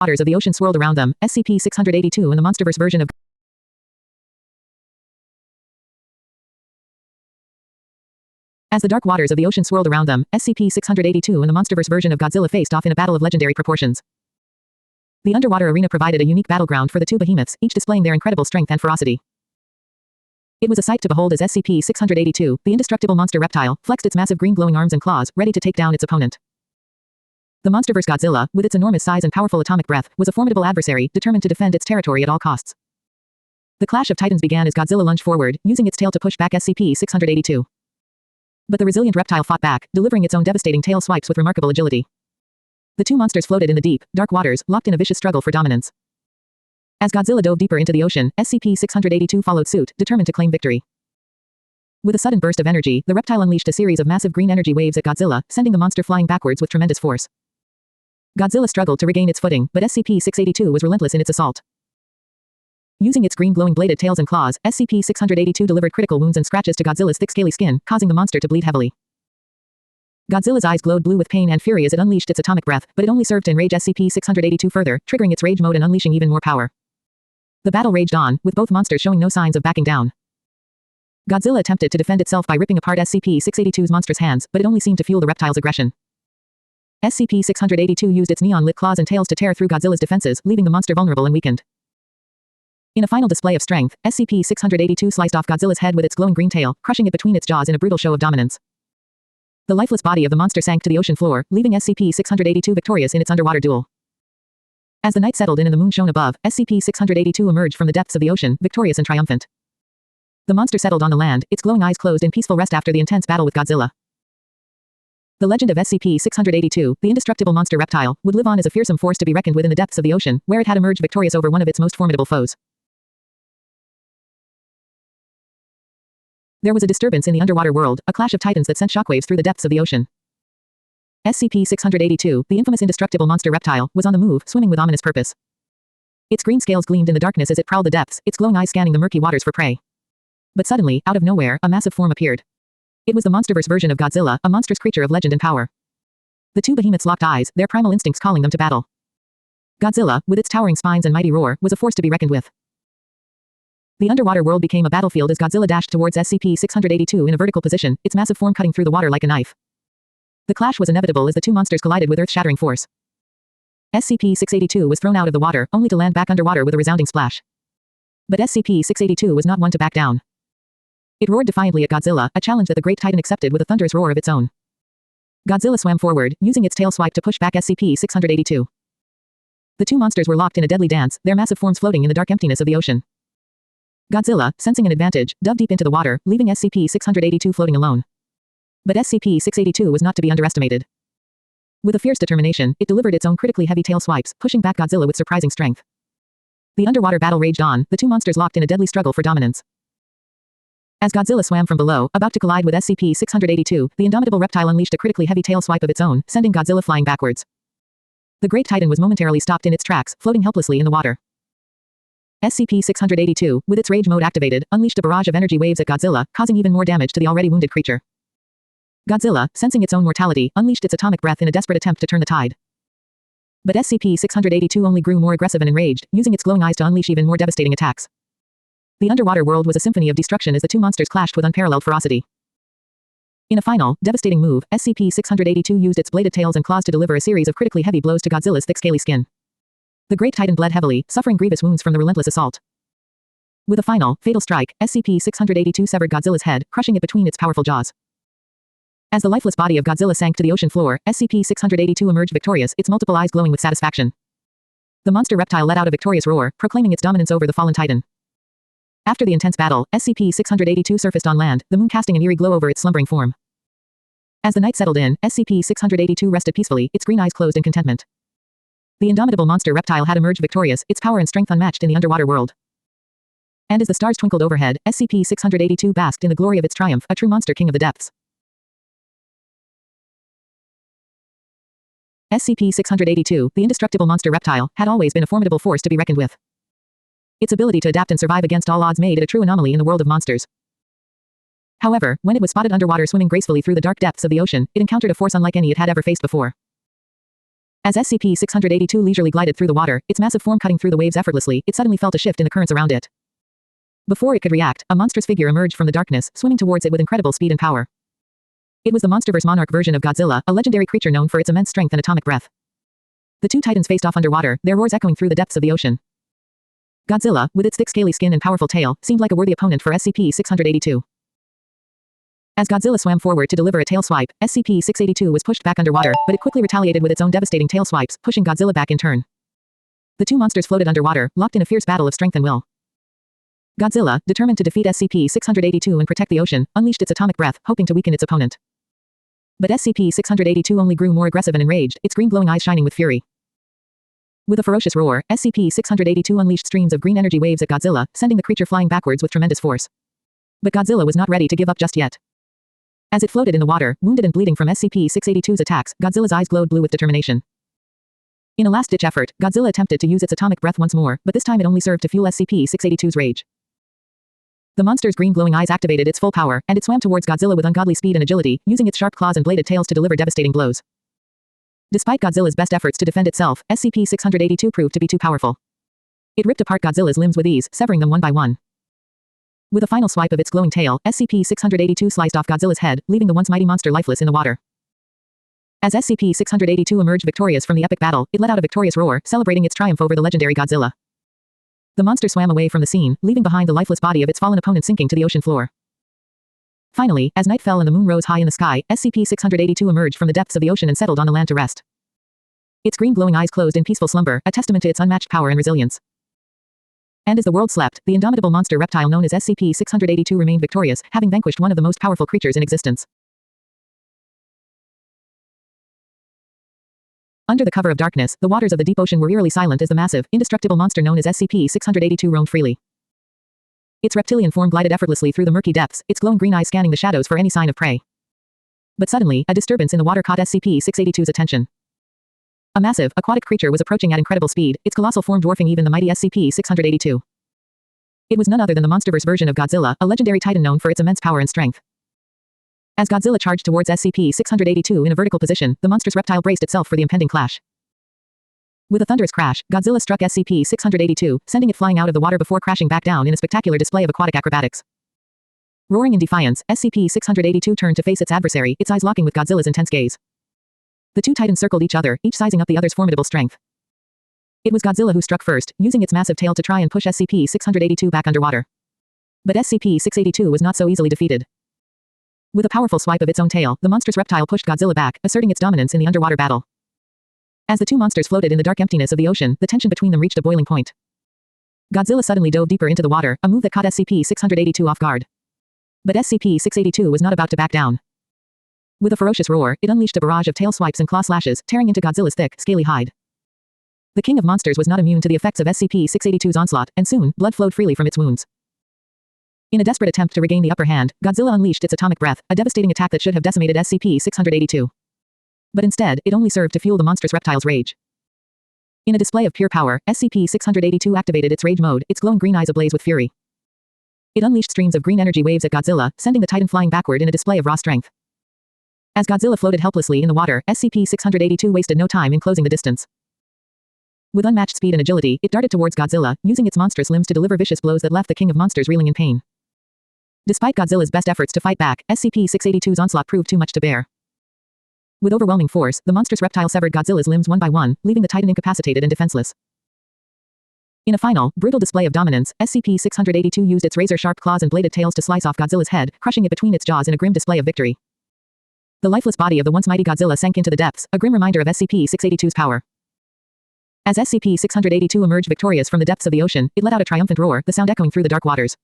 waters of the ocean swirled around them. SCP-682 and the Monsterverse version of As the dark waters of the ocean swirled around them, SCP-682 and the Monsterverse version of Godzilla faced off in a battle of legendary proportions. The underwater arena provided a unique battleground for the two behemoths, each displaying their incredible strength and ferocity. It was a sight to behold as SCP-682, the indestructible monster reptile, flexed its massive green glowing arms and claws, ready to take down its opponent. The Monsterverse Godzilla, with its enormous size and powerful atomic breath, was a formidable adversary, determined to defend its territory at all costs. The clash of titans began as Godzilla lunged forward, using its tail to push back SCP-682. But the resilient reptile fought back, delivering its own devastating tail swipes with remarkable agility. The two monsters floated in the deep, dark waters, locked in a vicious struggle for dominance. As Godzilla dove deeper into the ocean, SCP-682 followed suit, determined to claim victory. With a sudden burst of energy, the reptile unleashed a series of massive green energy waves at Godzilla, sending the monster flying backwards with tremendous force. Godzilla struggled to regain its footing, but SCP-682 was relentless in its assault. Using its green glowing bladed tails and claws, SCP-682 delivered critical wounds and scratches to Godzilla's thick scaly skin, causing the monster to bleed heavily. Godzilla's eyes glowed blue with pain and fury as it unleashed its atomic breath, but it only served to enrage SCP-682 further, triggering its rage mode and unleashing even more power. The battle raged on, with both monsters showing no signs of backing down. Godzilla attempted to defend itself by ripping apart SCP-682's monstrous hands, but it only seemed to fuel the reptile's aggression. SCP-682 used its neon-lit claws and tails to tear through Godzilla's defenses, leaving the monster vulnerable and weakened. In a final display of strength, SCP-682 sliced off Godzilla's head with its glowing green tail, crushing it between its jaws in a brutal show of dominance. The lifeless body of the monster sank to the ocean floor, leaving SCP-682 victorious in its underwater duel. As the night settled in and the moon shone above, SCP-682 emerged from the depths of the ocean, victorious and triumphant. The monster settled on the land, its glowing eyes closed in peaceful rest after the intense battle with Godzilla. The legend of SCP-682, the indestructible monster reptile, would live on as a fearsome force to be reckoned with in the depths of the ocean, where it had emerged victorious over one of its most formidable foes. There was a disturbance in the underwater world, a clash of titans that sent shockwaves through the depths of the ocean. SCP-682, the infamous indestructible monster reptile, was on the move, swimming with ominous purpose. Its green scales gleamed in the darkness as it prowled the depths, its glowing eyes scanning the murky waters for prey. But suddenly, out of nowhere, a massive form appeared. It was the Monsterverse version of Godzilla, a monstrous creature of legend and power. The two behemoths locked eyes, their primal instincts calling them to battle. Godzilla, with its towering spines and mighty roar, was a force to be reckoned with. The underwater world became a battlefield as Godzilla dashed towards SCP-682 in a vertical position, its massive form cutting through the water like a knife. The clash was inevitable as the two monsters collided with earth-shattering force. SCP-682 was thrown out of the water, only to land back underwater with a resounding splash. But SCP-682 was not one to back down. It roared defiantly at Godzilla, a challenge that the great titan accepted with a thunderous roar of its own. Godzilla swam forward, using its tail swipe to push back SCP-682. The two monsters were locked in a deadly dance, their massive forms floating in the dark emptiness of the ocean. Godzilla, sensing an advantage, dove deep into the water, leaving SCP-682 floating alone. But SCP-682 was not to be underestimated. With a fierce determination, it delivered its own critically heavy tail swipes, pushing back Godzilla with surprising strength. The underwater battle raged on, the two monsters locked in a deadly struggle for dominance. As Godzilla swam from below, about to collide with SCP-682, the indomitable reptile unleashed a critically heavy tail swipe of its own, sending Godzilla flying backwards. The great titan was momentarily stopped in its tracks, floating helplessly in the water. SCP-682, with its rage mode activated, unleashed a barrage of energy waves at Godzilla, causing even more damage to the already wounded creature. Godzilla, sensing its own mortality, unleashed its atomic breath in a desperate attempt to turn the tide. But SCP-682 only grew more aggressive and enraged, using its glowing eyes to unleash even more devastating attacks. The underwater world was a symphony of destruction as the two monsters clashed with unparalleled ferocity. In a final, devastating move, SCP-682 used its bladed tails and claws to deliver a series of critically heavy blows to Godzilla's thick scaly skin. The great titan bled heavily, suffering grievous wounds from the relentless assault. With a final, fatal strike, SCP-682 severed Godzilla's head, crushing it between its powerful jaws. As the lifeless body of Godzilla sank to the ocean floor, SCP-682 emerged victorious, its multiple eyes glowing with satisfaction. The monster reptile let out a victorious roar, proclaiming its dominance over the fallen titan. After the intense battle, SCP-682 surfaced on land, the moon casting an eerie glow over its slumbering form. As the night settled in, SCP-682 rested peacefully, its green eyes closed in contentment. The indomitable monster reptile had emerged victorious, its power and strength unmatched in the underwater world. And as the stars twinkled overhead, SCP-682 basked in the glory of its triumph, a true monster king of the depths. SCP-682, the indestructible monster reptile, had always been a formidable force to be reckoned with. Its ability to adapt and survive against all odds made it a true anomaly in the world of monsters. However, when it was spotted underwater swimming gracefully through the dark depths of the ocean, it encountered a force unlike any it had ever faced before. As SCP-682 leisurely glided through the water, its massive form cutting through the waves effortlessly, it suddenly felt a shift in the currents around it. Before it could react, a monstrous figure emerged from the darkness, swimming towards it with incredible speed and power. It was the Monsterverse monarch version of Godzilla, a legendary creature known for its immense strength and atomic breath. The two titans faced off underwater, their roars echoing through the depths of the ocean. Godzilla, with its thick scaly skin and powerful tail, seemed like a worthy opponent for SCP-682. As Godzilla swam forward to deliver a tail swipe, SCP-682 was pushed back underwater, but it quickly retaliated with its own devastating tail swipes, pushing Godzilla back in turn. The two monsters floated underwater, locked in a fierce battle of strength and will. Godzilla, determined to defeat SCP-682 and protect the ocean, unleashed its atomic breath, hoping to weaken its opponent. But SCP-682 only grew more aggressive and enraged, its green glowing eyes shining with fury. With a ferocious roar, SCP-682 unleashed streams of green energy waves at Godzilla, sending the creature flying backwards with tremendous force. But Godzilla was not ready to give up just yet. As it floated in the water, wounded and bleeding from SCP-682's attacks, Godzilla's eyes glowed blue with determination. In a last-ditch effort, Godzilla attempted to use its atomic breath once more, but this time it only served to fuel SCP-682's rage. The monster's green glowing eyes activated its full power, and it swam towards Godzilla with ungodly speed and agility, using its sharp claws and bladed tails to deliver devastating blows. Despite Godzilla's best efforts to defend itself, SCP-682 proved to be too powerful. It ripped apart Godzilla's limbs with ease, severing them one by one. With a final swipe of its glowing tail, SCP-682 sliced off Godzilla's head, leaving the once mighty monster lifeless in the water. As SCP-682 emerged victorious from the epic battle, it let out a victorious roar, celebrating its triumph over the legendary Godzilla. The monster swam away from the scene, leaving behind the lifeless body of its fallen opponent sinking to the ocean floor. Finally, as night fell and the moon rose high in the sky, SCP-682 emerged from the depths of the ocean and settled on the land to rest. Its green glowing eyes closed in peaceful slumber, a testament to its unmatched power and resilience. And as the world slept, the indomitable monster reptile known as SCP-682 remained victorious, having vanquished one of the most powerful creatures in existence. Under the cover of darkness, the waters of the deep ocean were eerily silent as the massive, indestructible monster known as SCP-682 roamed freely. Its reptilian form glided effortlessly through the murky depths, its glowing green eyes scanning the shadows for any sign of prey. But suddenly, a disturbance in the water caught SCP-682's attention. A massive, aquatic creature was approaching at incredible speed, its colossal form dwarfing even the mighty SCP-682. It was none other than the Monsterverse version of Godzilla, a legendary titan known for its immense power and strength. As Godzilla charged towards SCP-682 in a vertical position, the monstrous reptile braced itself for the impending clash. With a thunderous crash, Godzilla struck SCP-682, sending it flying out of the water before crashing back down in a spectacular display of aquatic acrobatics. Roaring in defiance, SCP-682 turned to face its adversary, its eyes locking with Godzilla's intense gaze. The two titans circled each other, each sizing up the other's formidable strength. It was Godzilla who struck first, using its massive tail to try and push SCP-682 back underwater. But SCP-682 was not so easily defeated. With a powerful swipe of its own tail, the monstrous reptile pushed Godzilla back, asserting its dominance in the underwater battle. As the two monsters floated in the dark emptiness of the ocean, the tension between them reached a boiling point. Godzilla suddenly dove deeper into the water, a move that caught SCP-682 off guard. But SCP-682 was not about to back down. With a ferocious roar, it unleashed a barrage of tail swipes and claw slashes, tearing into Godzilla's thick, scaly hide. The king of monsters was not immune to the effects of SCP-682's onslaught, and soon, blood flowed freely from its wounds. In a desperate attempt to regain the upper hand, Godzilla unleashed its atomic breath, a devastating attack that should have decimated SCP-682. But instead, it only served to fuel the monstrous reptile's rage. In a display of pure power, SCP-682 activated its rage mode, its glowing green eyes ablaze with fury. It unleashed streams of green energy waves at Godzilla, sending the titan flying backward in a display of raw strength. As Godzilla floated helplessly in the water, SCP-682 wasted no time in closing the distance. With unmatched speed and agility, it darted towards Godzilla, using its monstrous limbs to deliver vicious blows that left the king of monsters reeling in pain. Despite Godzilla's best efforts to fight back, SCP-682's onslaught proved too much to bear. With overwhelming force, the monstrous reptile severed Godzilla's limbs one by one, leaving the titan incapacitated and defenseless. In a final, brutal display of dominance, SCP-682 used its razor-sharp claws and bladed tails to slice off Godzilla's head, crushing it between its jaws in a grim display of victory. The lifeless body of the once mighty Godzilla sank into the depths, a grim reminder of SCP-682's power. As SCP-682 emerged victorious from the depths of the ocean, it let out a triumphant roar, the sound echoing through the dark waters.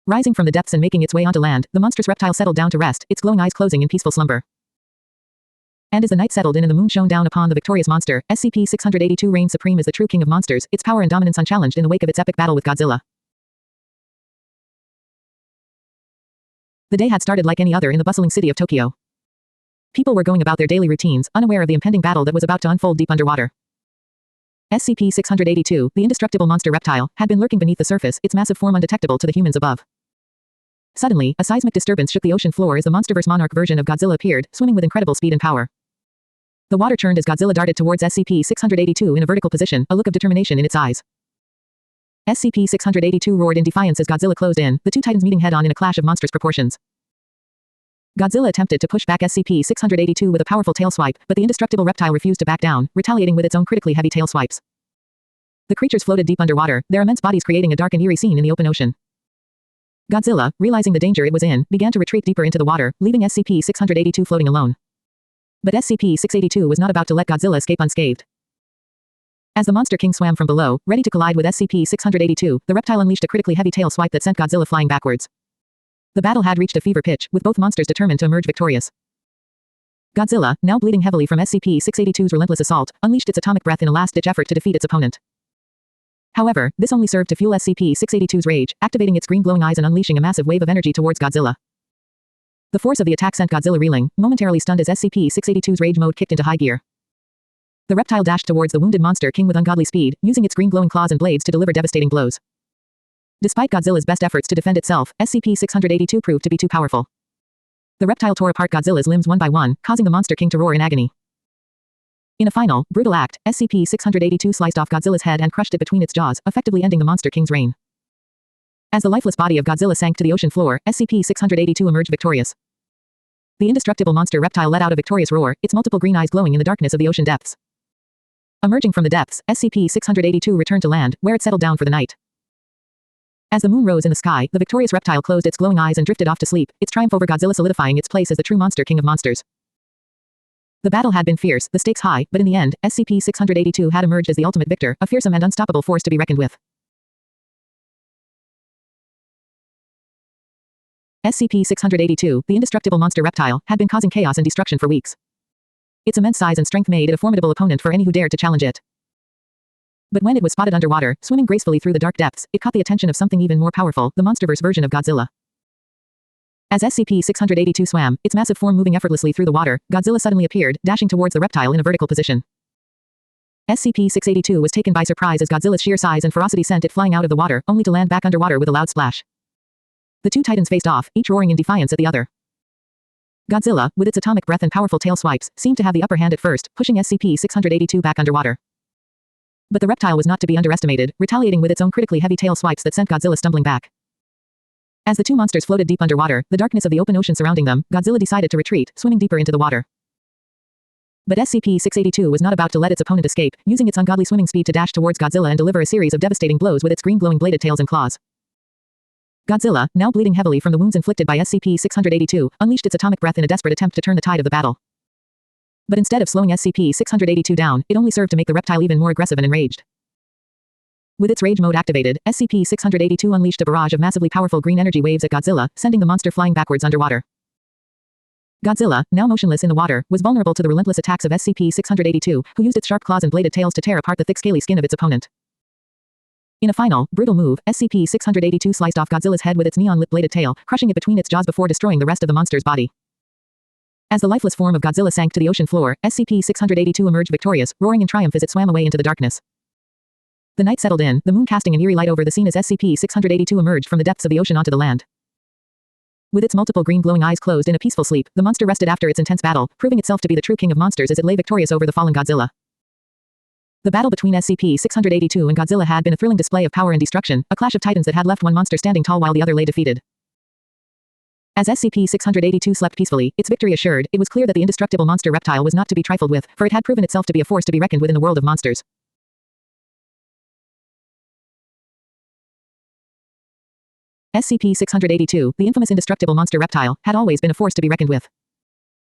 Rising from the depths and making its way onto land, the monstrous reptile settled down to rest, its glowing eyes closing in peaceful slumber. And as the night settled in and the moon shone down upon the victorious monster, SCP-682 reigned supreme as the true king of monsters, its power and dominance unchallenged in the wake of its epic battle with Godzilla. The day had started like any other in the bustling city of Tokyo. People were going about their daily routines, unaware of the impending battle that was about to unfold deep underwater. SCP-682, the indestructible monster reptile, had been lurking beneath the surface, its massive form undetectable to the humans above. Suddenly, a seismic disturbance shook the ocean floor as the Monsterverse monarch version of Godzilla appeared, swimming with incredible speed and power. The water churned as Godzilla darted towards SCP-682 in a vertical position, a look of determination in its eyes. SCP-682 roared in defiance as Godzilla closed in, the two titans meeting head-on in a clash of monstrous proportions. Godzilla attempted to push back SCP-682 with a powerful tail swipe, but the indestructible reptile refused to back down, retaliating with its own critically heavy tail swipes. The creatures floated deep underwater, their immense bodies creating a dark and eerie scene in the open ocean. Godzilla, realizing the danger it was in, began to retreat deeper into the water, leaving SCP-682 floating alone. But SCP-682 was not about to let Godzilla escape unscathed. As the Monster King swam from below, ready to collide with SCP-682, the reptile unleashed a critically heavy tail swipe that sent Godzilla flying backwards. The battle had reached a fever pitch, with both monsters determined to emerge victorious. Godzilla, now bleeding heavily from SCP-682's relentless assault, unleashed its atomic breath in a last-ditch effort to defeat its opponent. However, this only served to fuel SCP-682's rage, activating its green glowing eyes and unleashing a massive wave of energy towards Godzilla. The force of the attack sent Godzilla reeling, momentarily stunned as SCP-682's rage mode kicked into high gear. The reptile dashed towards the wounded Monster King with ungodly speed, using its green glowing claws and blades to deliver devastating blows. Despite Godzilla's best efforts to defend itself, SCP-682 proved to be too powerful. The reptile tore apart Godzilla's limbs one by one, causing the Monster King to roar in agony. In a final, brutal act, SCP-682 sliced off Godzilla's head and crushed it between its jaws, effectively ending the Monster King's reign. As the lifeless body of Godzilla sank to the ocean floor, SCP-682 emerged victorious. The indestructible monster reptile let out a victorious roar, its multiple green eyes glowing in the darkness of the ocean depths. Emerging from the depths, SCP-682 returned to land, where it settled down for the night. As the moon rose in the sky, the victorious reptile closed its glowing eyes and drifted off to sleep, its triumph over Godzilla solidifying its place as the true Monster King of monsters. The battle had been fierce, the stakes high, but in the end, SCP-682 had emerged as the ultimate victor, a fearsome and unstoppable force to be reckoned with. SCP-682, the indestructible monster reptile, had been causing chaos and destruction for weeks. Its immense size and strength made it a formidable opponent for any who dared to challenge it. But when it was spotted underwater, swimming gracefully through the dark depths, it caught the attention of something even more powerful, the Monsterverse version of Godzilla. As SCP-682 swam, its massive form moving effortlessly through the water, Godzilla suddenly appeared, dashing towards the reptile in a vertical position. SCP-682 was taken by surprise as Godzilla's sheer size and ferocity sent it flying out of the water, only to land back underwater with a loud splash. The two titans faced off, each roaring in defiance at the other. Godzilla, with its atomic breath and powerful tail swipes, seemed to have the upper hand at first, pushing SCP-682 back underwater. But the reptile was not to be underestimated, retaliating with its own critically heavy tail swipes that sent Godzilla stumbling back. As the two monsters floated deep underwater, the darkness of the open ocean surrounding them, Godzilla decided to retreat, swimming deeper into the water. But SCP-682 was not about to let its opponent escape, using its ungodly swimming speed to dash towards Godzilla and deliver a series of devastating blows with its green glowing bladed tails and claws. Godzilla, now bleeding heavily from the wounds inflicted by SCP-682, unleashed its atomic breath in a desperate attempt to turn the tide of the battle. But instead of slowing SCP-682 down, it only served to make the reptile even more aggressive and enraged. With its rage mode activated, SCP-682 unleashed a barrage of massively powerful green energy waves at Godzilla, sending the monster flying backwards underwater. Godzilla, now motionless in the water, was vulnerable to the relentless attacks of SCP-682, who used its sharp claws and bladed tails to tear apart the thick scaly skin of its opponent. In a final, brutal move, SCP-682 sliced off Godzilla's head with its neon-lit bladed tail, crushing it between its jaws before destroying the rest of the monster's body. As the lifeless form of Godzilla sank to the ocean floor, SCP-682 emerged victorious, roaring in triumph as it swam away into the darkness. The night settled in, the moon casting an eerie light over the scene as SCP-682 emerged from the depths of the ocean onto the land. With its multiple green glowing eyes closed in a peaceful sleep, the monster rested after its intense battle, proving itself to be the true king of monsters as it lay victorious over the fallen Godzilla. The battle between SCP-682 and Godzilla had been a thrilling display of power and destruction, a clash of titans that had left one monster standing tall while the other lay defeated. As SCP-682 slept peacefully, its victory assured, it was clear that the indestructible monster reptile was not to be trifled with, for it had proven itself to be a force to be reckoned with in the world of monsters. SCP-682, the infamous indestructible monster reptile, had always been a force to be reckoned with.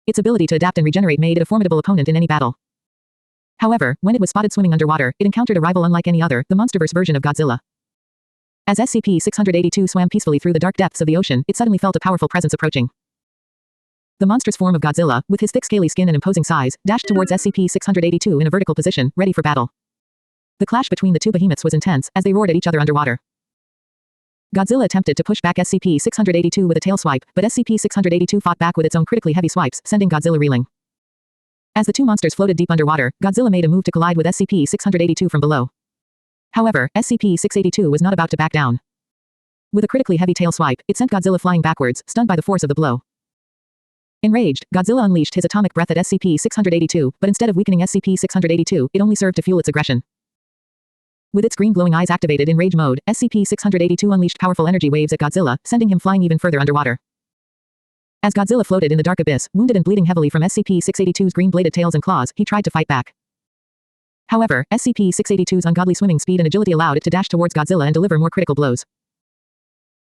Its ability to adapt and regenerate made it a formidable opponent in any battle. However, when it was spotted swimming underwater, it encountered a rival unlike any other, the Monsterverse version of Godzilla. As SCP-682 swam peacefully through the dark depths of the ocean, it suddenly felt a powerful presence approaching. The monstrous form of Godzilla, with his thick scaly skin and imposing size, dashed towards SCP-682 in a vertical position, ready for battle. The clash between the two behemoths was intense, as they roared at each other underwater. Godzilla attempted to push back SCP-682 with a tail swipe, but SCP-682 fought back with its own critically heavy swipes, sending Godzilla reeling. As the two monsters floated deep underwater, Godzilla made a move to collide with SCP-682 from below. However, SCP-682 was not about to back down. With a critically heavy tail swipe, it sent Godzilla flying backwards, stunned by the force of the blow. Enraged, Godzilla unleashed his atomic breath at SCP-682, but instead of weakening SCP-682, it only served to fuel its aggression. With its green glowing eyes activated in rage mode, SCP-682 unleashed powerful energy waves at Godzilla, sending him flying even further underwater. As Godzilla floated in the dark abyss, wounded and bleeding heavily from SCP-682's green-bladed tails and claws, he tried to fight back. However, SCP-682's ungodly swimming speed and agility allowed it to dash towards Godzilla and deliver more critical blows.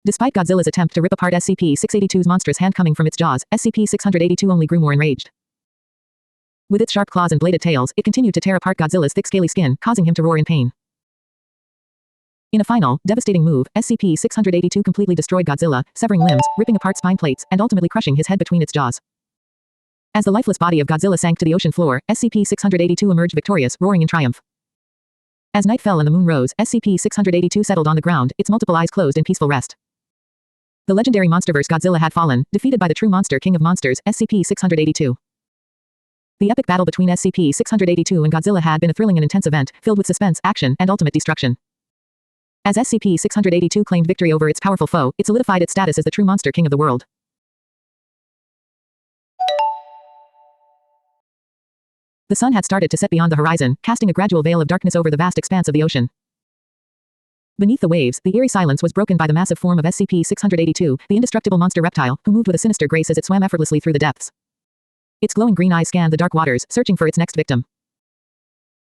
Despite Godzilla's attempt to rip apart SCP-682's monstrous hand coming from its jaws, SCP-682 only grew more enraged. With its sharp claws and bladed tails, it continued to tear apart Godzilla's thick scaly skin, causing him to roar in pain. In a final, devastating move, SCP-682 completely destroyed Godzilla, severing limbs, ripping apart spine plates, and ultimately crushing his head between its jaws. As the lifeless body of Godzilla sank to the ocean floor, SCP-682 emerged victorious, roaring in triumph. As night fell and the moon rose, SCP-682 settled on the ground, its multiple eyes closed in peaceful rest. The legendary Monsterverse Godzilla had fallen, defeated by the true monster king of monsters, SCP-682. The epic battle between SCP-682 and Godzilla had been a thrilling and intense event, filled with suspense, action, and ultimate destruction. As SCP-682 claimed victory over its powerful foe, it solidified its status as the true monster king of the world. The sun had started to set beyond the horizon, casting a gradual veil of darkness over the vast expanse of the ocean. Beneath the waves, the eerie silence was broken by the massive form of SCP-682, the indestructible monster reptile, who moved with a sinister grace as it swam effortlessly through the depths. Its glowing green eyes scanned the dark waters, searching for its next victim.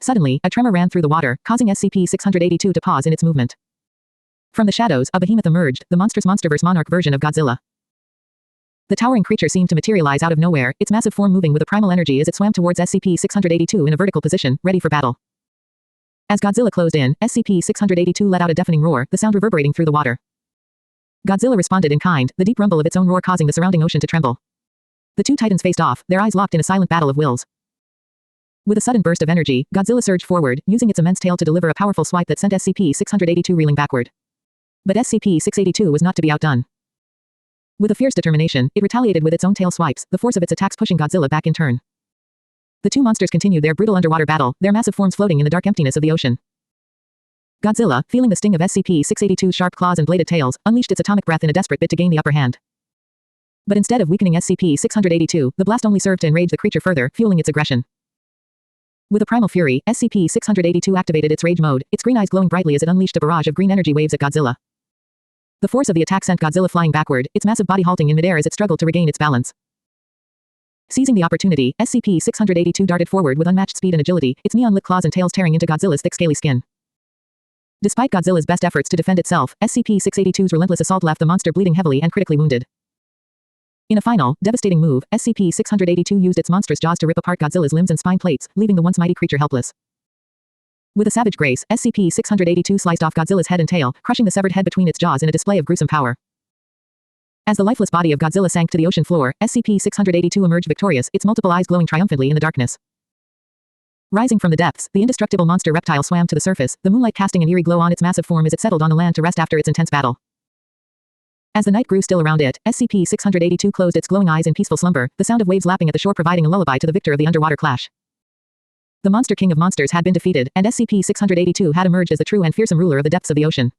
Suddenly, a tremor ran through the water, causing SCP-682 to pause in its movement. From the shadows, a behemoth emerged, the monstrous Monsterverse monarch version of Godzilla. The towering creature seemed to materialize out of nowhere, its massive form moving with a primal energy as it swam towards SCP-682 in a vertical position, ready for battle. As Godzilla closed in, SCP-682 let out a deafening roar, the sound reverberating through the water. Godzilla responded in kind, the deep rumble of its own roar causing the surrounding ocean to tremble. The two titans faced off, their eyes locked in a silent battle of wills. With a sudden burst of energy, Godzilla surged forward, using its immense tail to deliver a powerful swipe that sent SCP-682 reeling backward. But SCP-682 was not to be outdone. With a fierce determination, it retaliated with its own tail swipes, the force of its attacks pushing Godzilla back in turn. The two monsters continued their brutal underwater battle, their massive forms floating in the dark emptiness of the ocean. Godzilla, feeling the sting of SCP-682's sharp claws and bladed tails, unleashed its atomic breath in a desperate bid to gain the upper hand. But instead of weakening SCP-682, the blast only served to enrage the creature further, fueling its aggression. With a primal fury, SCP-682 activated its rage mode, its green eyes glowing brightly as it unleashed a barrage of green energy waves at Godzilla. The force of the attack sent Godzilla flying backward, its massive body halting in midair as it struggled to regain its balance. Seizing the opportunity, SCP-682 darted forward with unmatched speed and agility, its neon-lit claws and tails tearing into Godzilla's thick scaly skin. Despite Godzilla's best efforts to defend itself, SCP-682's relentless assault left the monster bleeding heavily and critically wounded. In a final, devastating move, SCP-682 used its monstrous jaws to rip apart Godzilla's limbs and spine plates, leaving the once mighty creature helpless. With a savage grace, SCP-682 sliced off Godzilla's head and tail, crushing the severed head between its jaws in a display of gruesome power. As the lifeless body of Godzilla sank to the ocean floor, SCP-682 emerged victorious, its multiple eyes glowing triumphantly in the darkness. Rising from the depths, the indestructible monster reptile swam to the surface, the moonlight casting an eerie glow on its massive form as it settled on the land to rest after its intense battle. As the night grew still around it, SCP-682 closed its glowing eyes in peaceful slumber, the sound of waves lapping at the shore providing a lullaby to the victor of the underwater clash. The monster king of monsters had been defeated, and SCP-682 had emerged as the true and fearsome ruler of the depths of the ocean.